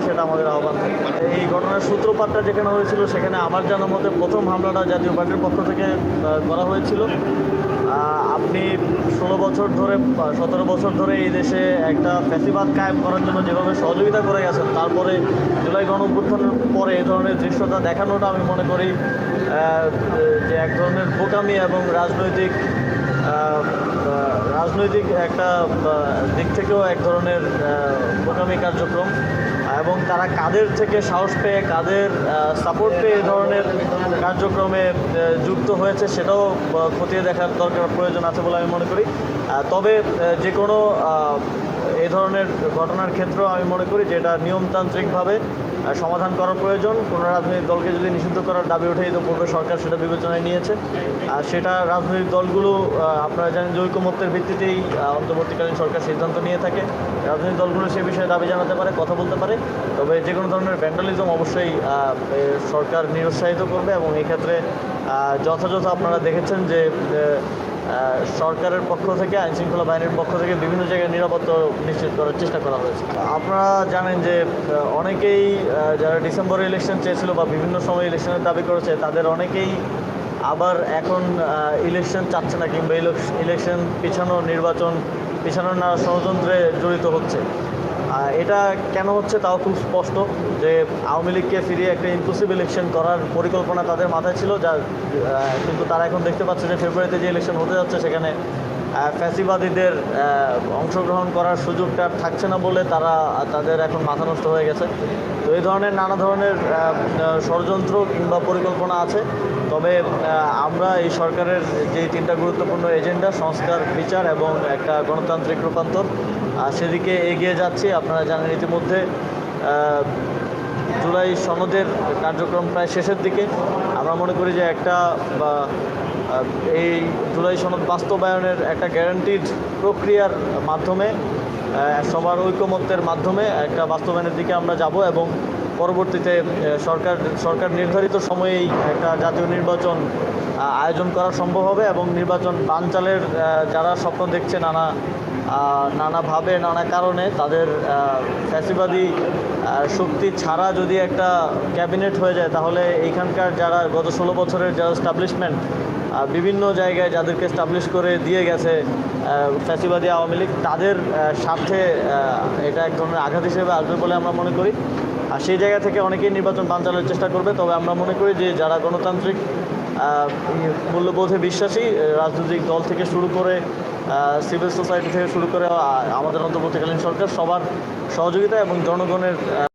সেটা আমাদের আহ্বান থাকবে। এই ঘটনার সূত্রপাতটা যেখানে হয়েছিল সেখানে আমার জানা মতে প্রথম হামলাটা জাতীয় পার্টির পক্ষ থেকে করা হয়েছিল। আপনি 16 বছর ধরে 17 বছর ধরে এই দেশে একটা ফ্যাসিবাদ কায়েম করার জন্য যেভাবে সহযোগিতা করে গেছেন, তারপরে জুলাই গণঅভ্যুত্থানের পরে এই ধরনের দৃশ্যটা দেখানোটা আমি মনে করি যে এক ধরনের বোকামি এবং রাজনৈতিক একটা দিক থেকেও এক ধরনের বোকামি কার্যক্রম, এবং তারা কাদের থেকে সাহস পেয়ে কাদের সাপোর্ট পেয়ে এই ধরনের কার্যক্রমে যুক্ত হয়েছে সেটাও খতিয়ে দেখার দরকার প্রয়োজন আছে বলে আমি মনে করি। তবে যে কোনো এই ধরনের ঘটনার ক্ষেত্রেও আমি মনে করি যে এটা নিয়মতান্ত্রিকভাবে সমাধান করার প্রয়োজন। কোনো রাজনৈতিক দলকে যদি নিষিদ্ধ করার দাবি ওঠে ইতিপূর্বে সরকার সেটা বিবেচনায় নিয়েছে, আর সেটা রাজনৈতিক দলগুলো আপনারা জানেন যে ঐকমত্যের ভিত্তিতেই অন্তর্বর্তীকালীন সরকার সিদ্ধান্ত নিয়ে থাকে। রাজনৈতিক দলগুলো সে বিষয়ে দাবি জানাতে পারে, কথা বলতে পারে, তবে যে কোনো ধরনের ভ্যান্ডালিজম অবশ্যই সরকার নিরুৎসাহিত করবে। এবং এই ক্ষেত্রে যথাযথ আপনারা দেখেছেন যে সরকারের পক্ষ থেকে আইনশৃঙ্খলা বাহিনীর পক্ষ থেকে বিভিন্ন জায়গায় নিরাপত্তা নিশ্চিত করার চেষ্টা করা হয়েছে। আপনারা জানেন যে অনেকেই যারা ডিসেম্বরে ইলেকশন চেয়েছিল বা বিভিন্ন সময় ইলেকশনের দাবি করেছে, তাদের অনেকেই আবার এখন ইলেকশন চাচ্ছে না, কিংবা ইলেকশন নির্বাচন পিছানোর না ষড়যন্ত্রে জড়িত হচ্ছে। এটা কেন হচ্ছে তাও খুব স্পষ্ট যে আওয়ামী লীগকে ফিরিয়ে একটা ইনক্লুসিভ ইলেকশন করার পরিকল্পনা তাদের মাথায় ছিল, যা কিন্তু তারা এখন দেখতে পাচ্ছে যে ফেব্রুয়ারিতে যে ইলেকশন হতে যাচ্ছে সেখানে ফ্যাসিবাদীদের অংশগ্রহণ করার সুযোগটা থাকছে না বলে তাদের এখন মাথা নষ্ট হয়ে গেছে। তো এই ধরনের নানা ধরনের ষড়যন্ত্র কিংবা পরিকল্পনা আছে। তবে আমরা এই সরকারের যে 3টা গুরুত্বপূর্ণ এজেন্ডা, সংস্কার, বিচার এবং একটা গণতান্ত্রিক রূপান্তর, সেদিকে এগিয়ে যাচ্ছি। আপনারা জানেন ইতিমধ্যে জুলাই সনদের কার্যক্রম প্রায় শেষের দিকে। আমরা মনে করি যে এই জুলাই সনদ বাস্তবায়নের একটা গ্যারান্টিড প্রক্রিয়ার মাধ্যমে, সবার ঐকমত্যের মাধ্যমে একটা বাস্তবায়নের দিকে আমরা যাব, এবং পরবর্তীতে সরকার নির্ধারিত সময়েই একটা জাতীয় নির্বাচন আয়োজন করা সম্ভব হবে। এবং নির্বাচন বানচালের যারা স্বপ্ন দেখছে নানাভাবে নানা কারণে, তাদের ফ্যাসিবাদী শক্তি ছাড়া যদি একটা ক্যাবিনেট হয়ে যায়, তাহলে এইখানকার যারা গত 16 বছরের যারা স্টাবলিশমেন্ট বিভিন্ন জায়গায় যাদেরকে স্টাবলিশ করে দিয়ে গেছে ফ্যাসিবাদী আওয়ামী লীগ, তাদের স্বার্থে এটা এক ধরনের আঘাত হিসেবে আসবে বলে আমরা মনে করি। আর সেই জায়গা থেকে অনেকেই নির্বাচন বানচালের চেষ্টা করবে। তবে আমরা মনে করি যে যারা গণতান্ত্রিক মূল্যবোধে বিশ্বাসী, রাজনৈতিক দল থেকে শুরু করে সিভিল সোসাইটি থেকে শুরু করে আমাদের অন্তর্বর্তীকালীন সরকার, সবার সহযোগিতা এবং জনগণের